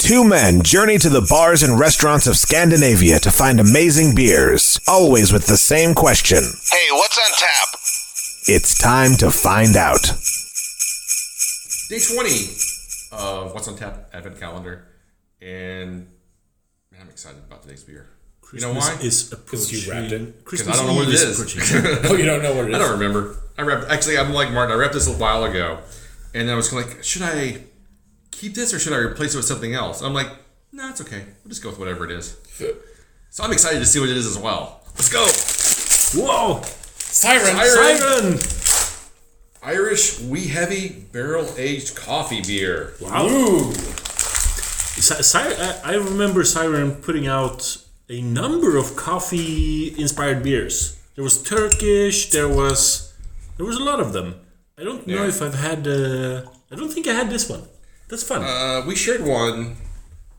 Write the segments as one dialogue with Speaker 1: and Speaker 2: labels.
Speaker 1: Two men journey to the bars and restaurants of Scandinavia to find amazing beers, always with the same question.
Speaker 2: Hey, what's on tap?
Speaker 1: It's time to find out.
Speaker 3: Day 20 of What's on Tap Advent Calendar, and man, I'm excited about today's beer.
Speaker 4: Christmas,
Speaker 3: you know why?
Speaker 4: Is approaching.
Speaker 3: You wrapped it? Because I don't know what it is.
Speaker 4: Oh, you don't know what it is?
Speaker 3: I don't remember. Actually, I'm like Martin. I wrapped this a while ago, and I was like, should I keep this or should I replace it with something else? I'm like, no, it's okay. We'll just go with whatever it is. So I'm excited to see what it is as well. Let's go.
Speaker 4: Whoa! Siren!
Speaker 3: Irish wee heavy barrel aged coffee beer.
Speaker 4: Wow! Ooh. I remember Siren putting out a number of coffee inspired beers. There was Turkish. There was a lot of them. I don't know if I've had. I don't think I had this one. That's fun.
Speaker 3: We shared one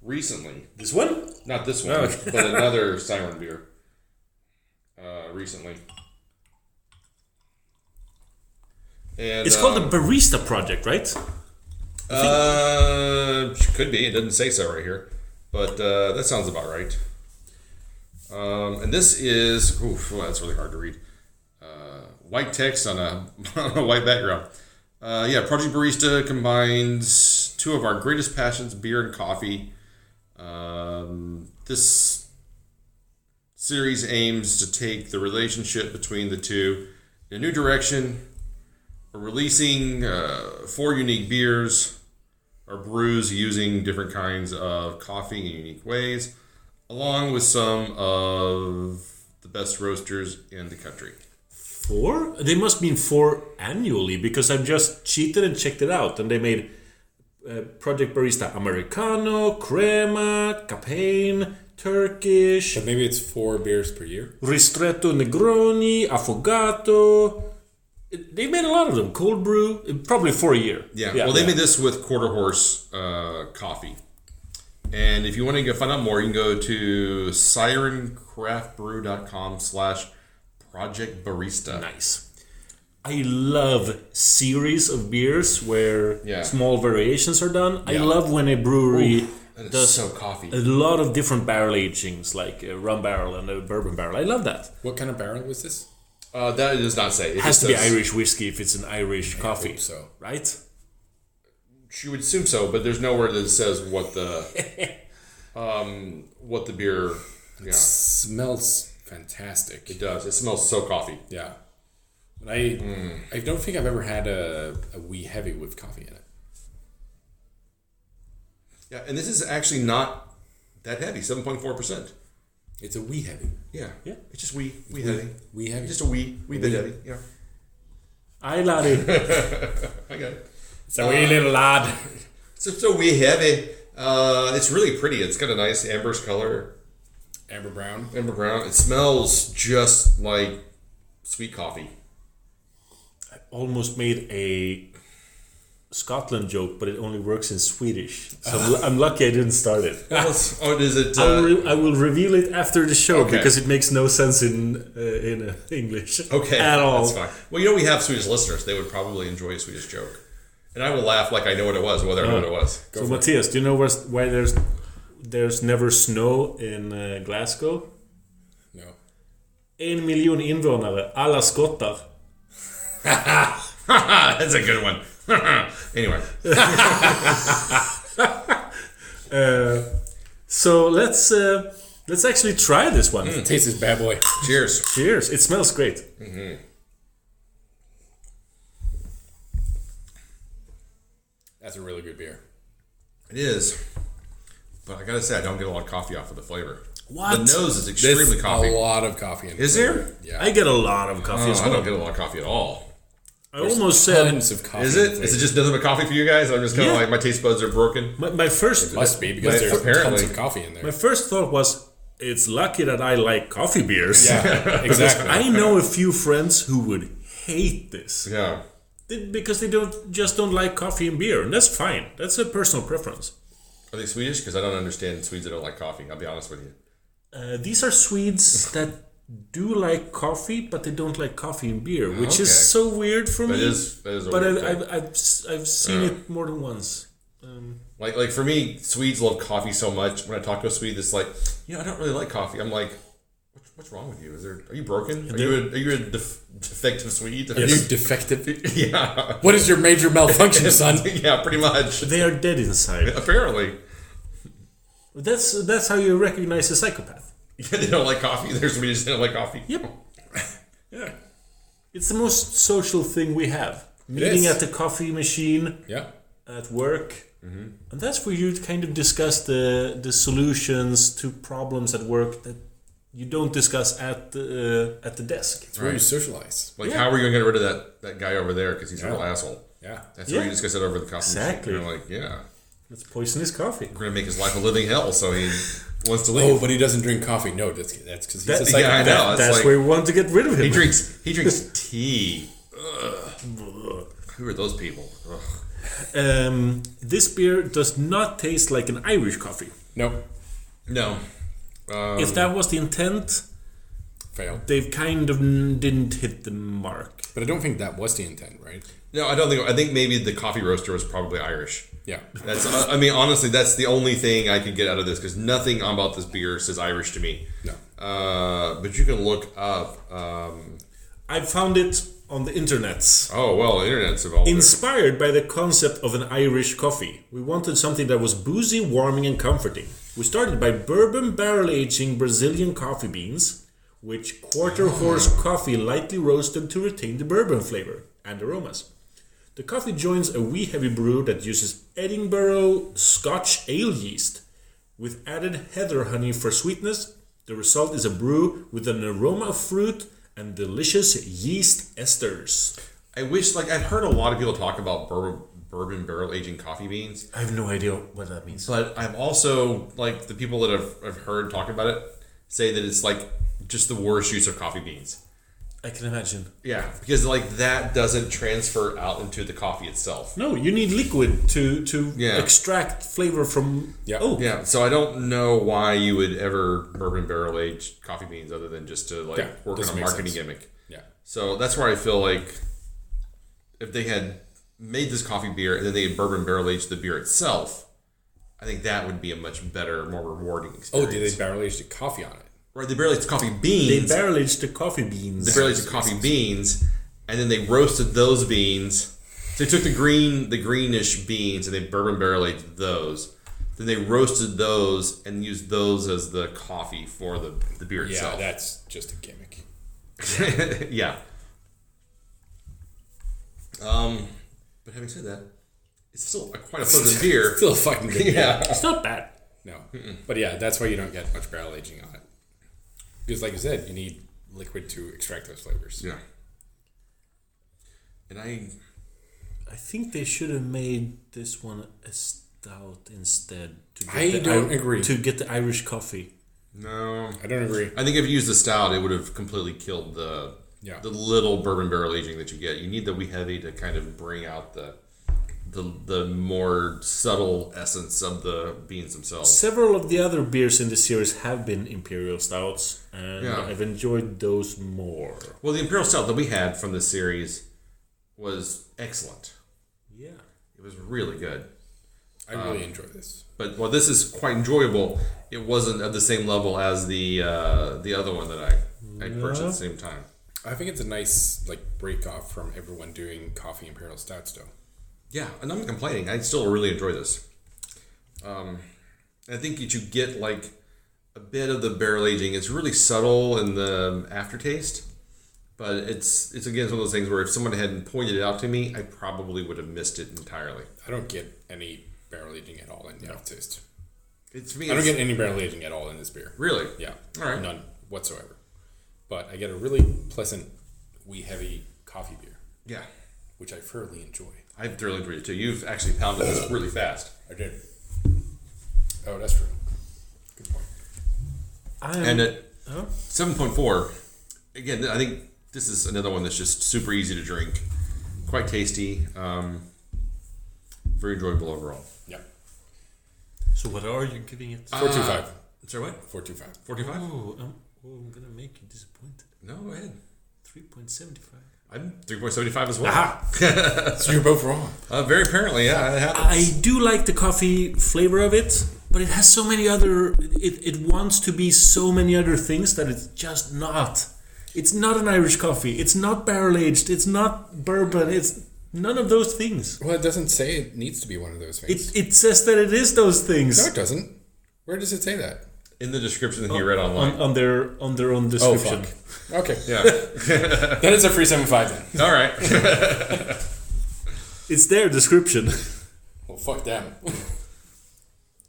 Speaker 3: recently.
Speaker 4: This one?
Speaker 3: Not this one, but another Siren beer. Recently. And,
Speaker 1: it's called the Barista Project, right?
Speaker 3: Could be. It doesn't say so right here, but that sounds about right. And this is that's really hard to read. White text on a white background. Project Barista combines two of our greatest passions, beer and coffee. This series aims to take the relationship between the two in a new direction. We're releasing 4 unique beers or brews using different kinds of coffee in unique ways, along with some of the best roasters in the country.
Speaker 1: 4? They must mean 4 annually, because I've just cheated and checked it out, and they made Project Barista Americano, Crema, Campaign, Turkish.
Speaker 4: But maybe it's 4 beers per year.
Speaker 1: Ristretto Negroni, Affogato. They made a lot of them. Cold brew, probably for a year.
Speaker 3: Well, they made this with Quarter Horse coffee. And if you want to find out more, you can go to sirencraftbrew.com/Project Barista.
Speaker 1: Nice. I love series of beers where small variations are done. I love when a brewery does
Speaker 3: so coffee.
Speaker 1: A lot of different barrel agings, like a rum barrel and a bourbon barrel. I love that.
Speaker 4: What kind of barrel was this?
Speaker 3: That does not say.
Speaker 1: It has to be Irish whiskey if it's an Irish coffee.
Speaker 4: I hope so.
Speaker 1: Right?
Speaker 3: You would assume so, but there's nowhere that says what the beer.
Speaker 4: It smells fantastic.
Speaker 3: It does. It smells so coffee.
Speaker 4: Yeah. But I don't think I've ever had a wee heavy with coffee in it.
Speaker 3: Yeah, and this is actually not that heavy. 7.4%.
Speaker 4: It's a wee heavy.
Speaker 3: Yeah. It's just wee heavy.
Speaker 4: Wee heavy.
Speaker 3: Just a wee bit heavy. Yeah.
Speaker 1: Aye, laddie.
Speaker 3: I got it.
Speaker 4: It's a wee little lad.
Speaker 3: It's just a wee heavy. It's really pretty. It's got a nice amber color.
Speaker 4: Amber brown.
Speaker 3: It smells just like sweet coffee.
Speaker 1: I almost made a Scotland joke, but it only works in Swedish. So I'm lucky I didn't start it.
Speaker 3: Is it?
Speaker 1: I will reveal it after the show because it makes no sense in English.
Speaker 3: Okay,
Speaker 1: at all.
Speaker 3: That's fine. Well, we have Swedish listeners. They would probably enjoy a Swedish joke, and I will laugh like I know what it was, whether I know what it was.
Speaker 1: So Matthias, do you know why there's never snow in Glasgow?
Speaker 4: No.
Speaker 1: 1 miljon invånare, alla skottar.
Speaker 3: That's a good one. Anyway.
Speaker 1: So let's actually try this one.
Speaker 4: Taste this bad boy.
Speaker 3: Cheers.
Speaker 1: Cheers. It smells great.
Speaker 3: Mm-hmm.
Speaker 4: That's a really good beer.
Speaker 3: It is. But I gotta say, I don't get a lot of coffee off of the flavor.
Speaker 1: What?
Speaker 3: The nose is extremely coffee.
Speaker 4: A lot of coffee in it.
Speaker 3: Is there?
Speaker 4: Yeah.
Speaker 1: I get a lot of coffee as well.
Speaker 3: I don't get a lot of coffee at all.
Speaker 1: I almost said...
Speaker 4: Tons of coffee.
Speaker 3: Is it? Is it just nothing but coffee for you guys? I'm just kind of like, my taste buds are broken.
Speaker 1: My first...
Speaker 4: It must be, because there's tons of coffee in there.
Speaker 1: My first thought was, it's lucky that I like coffee beers.
Speaker 4: Yeah, exactly.
Speaker 1: I know a few friends who would hate this.
Speaker 3: Yeah.
Speaker 1: Because they don't like coffee and beer. And that's fine. That's a personal preference.
Speaker 3: Are they Swedish? Because I don't understand Swedes that don't like coffee. I'll be honest with you.
Speaker 1: These are Swedes that do like coffee, but they don't like coffee and beer, which is so weird for me.
Speaker 3: That is a
Speaker 1: but
Speaker 3: weird thing.
Speaker 1: I've seen it more than once.
Speaker 3: Like for me, Swedes love coffee so much. When I talk to a Swede, it's like, I don't really like coffee. I'm like, what's wrong with you? Are you broken? Are you a defective Swede?
Speaker 2: Are you defective?
Speaker 3: Yeah.
Speaker 2: What is your major malfunction, son?
Speaker 3: Yeah, pretty much.
Speaker 4: They are dead inside.
Speaker 3: Apparently.
Speaker 4: That's how you recognize a psychopath.
Speaker 3: Yeah, they don't like coffee. There's somebody just don't like coffee.
Speaker 4: Yep.
Speaker 2: Yeah.
Speaker 4: It's the most social thing we have. Meeting at the coffee machine.
Speaker 2: Yeah.
Speaker 4: At work. Mm-hmm. And that's where you kind of discuss the solutions to problems at work that you don't discuss at the desk.
Speaker 2: It's where you socialize.
Speaker 3: Like, how are we going to get rid of that guy over there because he's a real asshole?
Speaker 2: Yeah.
Speaker 3: That's where you discuss it over the coffee
Speaker 4: Exactly.
Speaker 3: machine. You're like, yeah.
Speaker 4: Let's poison his coffee.
Speaker 3: We're going to make his life a living hell, so he wants to leave.
Speaker 2: Oh, but he doesn't drink coffee. No, that's because he's a psychopath.
Speaker 3: Yeah, I know.
Speaker 4: That's
Speaker 3: like,
Speaker 4: where we want to get rid of him.
Speaker 3: He drinks tea. Ugh. Who are those people? Ugh.
Speaker 4: This beer does not taste like an Irish coffee.
Speaker 2: No.
Speaker 4: If that was the intent,
Speaker 2: Failed.
Speaker 4: they kind of didn't hit the mark.
Speaker 2: But I don't think that was the intent, right?
Speaker 3: No, I don't think. I think maybe the coffee roaster was probably Irish.
Speaker 2: Yeah.
Speaker 3: That's. I mean, honestly, that's the only thing I could get out of this because nothing about this beer says Irish to me.
Speaker 2: No.
Speaker 3: But you can look up.
Speaker 4: I found it on the internets.
Speaker 3: Oh well, the internet's evolved.
Speaker 4: Inspired by the concept of an Irish coffee, we wanted something that was boozy, warming, and comforting. We started by bourbon barrel aging Brazilian coffee beans, which quarter horse coffee lightly roasted to retain the bourbon flavor and aromas. The coffee joins a wee heavy brew that uses Edinburgh Scotch ale yeast with added heather honey for sweetness. The result is a brew with an aroma of fruit and delicious yeast esters.
Speaker 3: I wish, I've heard a lot of people talk about bourbon barrel aging coffee beans.
Speaker 4: I have no idea what that means.
Speaker 3: But I've also, the people that I've heard talk about it say that it's just the worst use of coffee beans.
Speaker 4: I can imagine.
Speaker 3: Yeah, because that doesn't transfer out into the coffee itself.
Speaker 4: No, you need liquid to extract flavor from.
Speaker 2: Yeah.
Speaker 4: Oh,
Speaker 3: yeah. So I don't know why you would ever bourbon barrel age coffee beans other than just to work on a marketing gimmick.
Speaker 2: Yeah.
Speaker 3: So that's where I feel like if they had made this coffee beer and then they had bourbon barrel aged the beer itself, I think that would be a much better, more rewarding experience.
Speaker 2: Oh, did they barrel age the coffee on it?
Speaker 3: Right, they barrel aged the coffee beans.
Speaker 4: They barrel aged the coffee beans.
Speaker 3: They barrel aged the coffee beans, and then they roasted those beans. So they took the greenish beans, and they bourbon barrel aged those. Then they roasted those and used those as the coffee for the beer itself.
Speaker 2: Yeah, that's just a gimmick.
Speaker 3: Yeah. But having said that, it's still quite a pleasant beer.
Speaker 2: Still a fucking good beer.
Speaker 3: Yeah.
Speaker 4: It's not bad.
Speaker 2: No. But yeah, that's why you don't get much barrel aging on it. Because like you said, you need liquid to extract those flavors.
Speaker 3: Yeah. And I
Speaker 4: think they should have made this one a stout instead.
Speaker 2: I don't agree.
Speaker 4: To get the Irish coffee.
Speaker 3: No.
Speaker 2: I don't agree.
Speaker 3: I think if you used the stout, it would have completely killed the little bourbon barrel aging that you get. You need the wee heavy to kind of bring out the more subtle essence of the beans themselves.
Speaker 4: Several of the other beers in the series have been Imperial Stouts, and I've enjoyed those more.
Speaker 3: Well, the Imperial Stout that we had from this series was excellent.
Speaker 4: Yeah.
Speaker 3: It was really good.
Speaker 2: I really enjoy this.
Speaker 3: But while this is quite enjoyable, it wasn't at the same level as the other one that I purchased at the same time.
Speaker 2: I think it's a nice break off from everyone doing coffee Imperial Stouts though.
Speaker 3: Yeah, and I'm not complaining. I still really enjoy this. I think that you get a bit of the barrel aging. It's really subtle in the aftertaste, but it's again one of those things where if someone hadn't pointed it out to me, I probably would have missed it entirely.
Speaker 2: I don't get any barrel aging at all in the aftertaste. I
Speaker 3: I
Speaker 2: don't get any barrel aging at all in this beer.
Speaker 3: Really?
Speaker 2: Yeah.
Speaker 3: All right.
Speaker 2: None whatsoever. But I get a really pleasant, wee heavy coffee beer.
Speaker 3: Yeah.
Speaker 2: Which I thoroughly enjoy.
Speaker 3: I've thoroughly enjoyed it too. You've actually pounded this really fast.
Speaker 2: I did. Oh, that's true. Good point.
Speaker 3: And at 7.4, again, I think this is another one that's just super easy to drink, quite tasty, very enjoyable overall.
Speaker 2: Yeah.
Speaker 4: So what are you giving it?
Speaker 2: 4.25.
Speaker 3: Sorry, what?
Speaker 2: 4.25.
Speaker 3: 4.25?
Speaker 4: Oh, I'm gonna make you disappointed.
Speaker 3: No, go ahead.
Speaker 4: 3.75.
Speaker 3: I'm 3.75 as well.
Speaker 1: Aha!
Speaker 2: So you're both wrong.
Speaker 3: Very apparently, yeah, it happens.
Speaker 1: I do like the coffee flavor of it, but it has so many other. It wants to be so many other things that it's just not. It's not an Irish coffee. It's not barrel aged. It's not bourbon. It's none of those things.
Speaker 2: Well, it doesn't say it needs to be one of those things.
Speaker 1: It says that it is those things.
Speaker 2: No, it doesn't. Where does it say that?
Speaker 3: In the description that you read online.
Speaker 1: On their own description.
Speaker 2: Oh, fuck. Okay.
Speaker 3: Yeah.
Speaker 2: Then it's a free 7.5 then.
Speaker 3: All right.
Speaker 1: It's their description.
Speaker 2: Well, fuck them.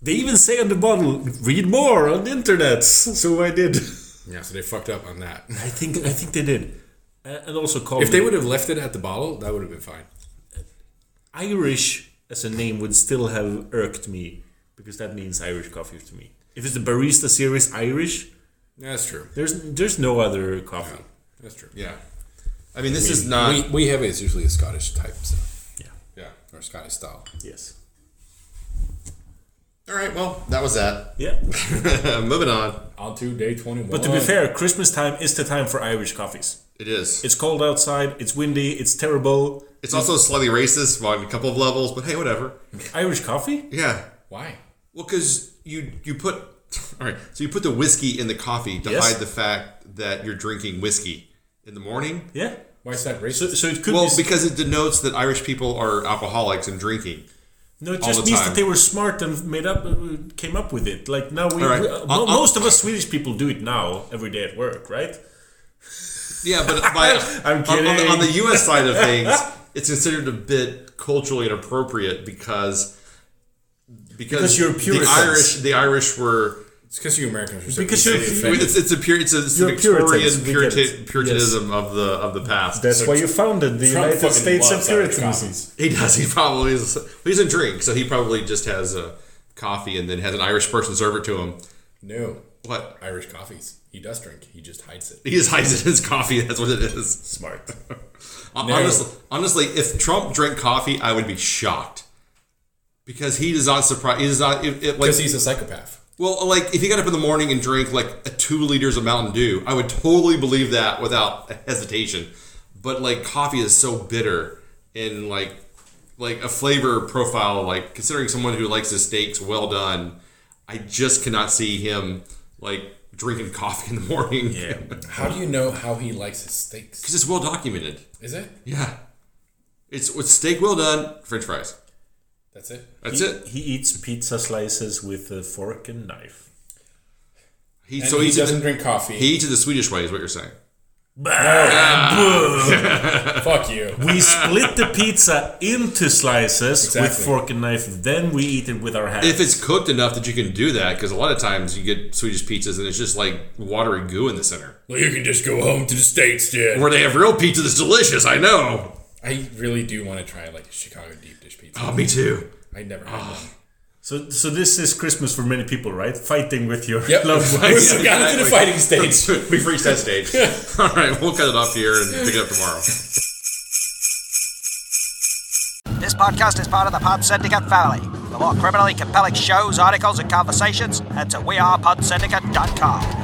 Speaker 1: They even say on the bottle, "Read more on the internet." So I did.
Speaker 2: Yeah, so they fucked up on that.
Speaker 1: I think they did. And also called
Speaker 2: If they would have left it at the bottle, that would have been fine.
Speaker 1: Irish as a name would still have irked me because that means Irish coffee to me. If it's the Barista series Irish,
Speaker 2: Yeah, that's true.
Speaker 1: there's no other coffee.
Speaker 2: No, that's true.
Speaker 3: Yeah. I mean, this is not.
Speaker 2: We have it. It's usually a Scottish type stuff.
Speaker 3: Yeah.
Speaker 2: Or Scottish style.
Speaker 1: Yes.
Speaker 3: All right. Well, that was that.
Speaker 1: Yeah.
Speaker 3: Moving on.
Speaker 2: On to day 21.
Speaker 1: But to be fair, Christmas time is the time for Irish coffees.
Speaker 3: It is.
Speaker 1: It's cold outside. It's windy. It's terrible.
Speaker 3: It's also slightly racist on a couple of levels, but hey, whatever.
Speaker 1: Irish coffee?
Speaker 3: Yeah.
Speaker 2: Why?
Speaker 3: Well, because you put all right, so you put the whiskey in the coffee to
Speaker 1: Yes.
Speaker 3: hide the fact that you're drinking whiskey in the morning.
Speaker 1: Yeah.
Speaker 2: Why is that racist?
Speaker 1: So it could
Speaker 3: Well,
Speaker 1: be.
Speaker 3: because it denotes that Irish people are alcoholics and drinking.
Speaker 1: No, it
Speaker 3: all
Speaker 1: just
Speaker 3: the
Speaker 1: means
Speaker 3: time.
Speaker 1: that they were smart and came up with it. Like now,
Speaker 3: All right.
Speaker 1: most of us Swedish people do it now every day at work, right?
Speaker 3: Yeah, but
Speaker 1: I'm kidding.
Speaker 3: on the U.S. side of things, it's considered a bit culturally inappropriate because
Speaker 1: you're Puritans.
Speaker 3: the Irish were.
Speaker 2: It's because you Americans are so
Speaker 1: Because
Speaker 2: easily
Speaker 1: you're-
Speaker 2: offended.
Speaker 3: It's a
Speaker 1: You're
Speaker 3: Victorian
Speaker 1: Puritans, we get it.
Speaker 3: Puritanism of the past.
Speaker 1: That's why you founded the
Speaker 2: Trump
Speaker 1: United
Speaker 2: fucking
Speaker 1: States of
Speaker 2: loves Irish
Speaker 1: Puritanism.
Speaker 2: coffees.
Speaker 3: He does. He probably is. He doesn't drink, so he probably just has a coffee and then has an Irish person serve it to him.
Speaker 2: No.
Speaker 3: What?
Speaker 2: Irish coffees. He does drink. He just hides it.
Speaker 3: He just hides it in his coffee. That's what it is.
Speaker 1: Smart.
Speaker 3: Honestly, if Trump drank coffee, I would be shocked because he does not surprise. He does not.
Speaker 2: Because he's a psychopath.
Speaker 3: Well, like if he got up in the morning and drank like 2 liters of Mountain Dew, I would totally believe that without hesitation. But like coffee is so bitter and like a flavor profile, like considering someone who likes his steaks well done, I just cannot see him like drinking coffee in the morning.
Speaker 1: Yeah.
Speaker 2: How do you know how he likes his steaks?
Speaker 3: Because it's well documented.
Speaker 2: Is it?
Speaker 3: Yeah. It's with steak well done, French fries.
Speaker 2: That's it?
Speaker 3: That's it.
Speaker 1: He eats pizza slices with a fork and knife.
Speaker 2: He
Speaker 3: eats
Speaker 2: doesn't
Speaker 3: it,
Speaker 2: drink coffee.
Speaker 3: He eats it the Swedish way, is what you're saying.
Speaker 2: Fuck you.
Speaker 1: We split the pizza into slices with
Speaker 2: Exactly.
Speaker 1: fork and knife. Then we eat it with our hands.
Speaker 3: If it's cooked enough that you can do that, because a lot of times you get Swedish pizzas and it's just like watery goo in the center.
Speaker 2: Well, you can just go home to the States, dude.
Speaker 3: Where they have real pizza that's delicious, I know.
Speaker 2: I really do want to try like a Chicago deep dish pizza.
Speaker 3: Oh, me too.
Speaker 2: I never had one.
Speaker 1: So this is Christmas for many people, right? Fighting with your
Speaker 2: Yep.
Speaker 1: loved ones.
Speaker 2: We got into the fighting stage.
Speaker 3: We've reached that stage. All right, we'll cut it off here and pick it up tomorrow.
Speaker 5: This podcast is part of the Pod Syndicate family. For more criminally compelling shows, articles, and conversations, head to wearepodsyndicate.com.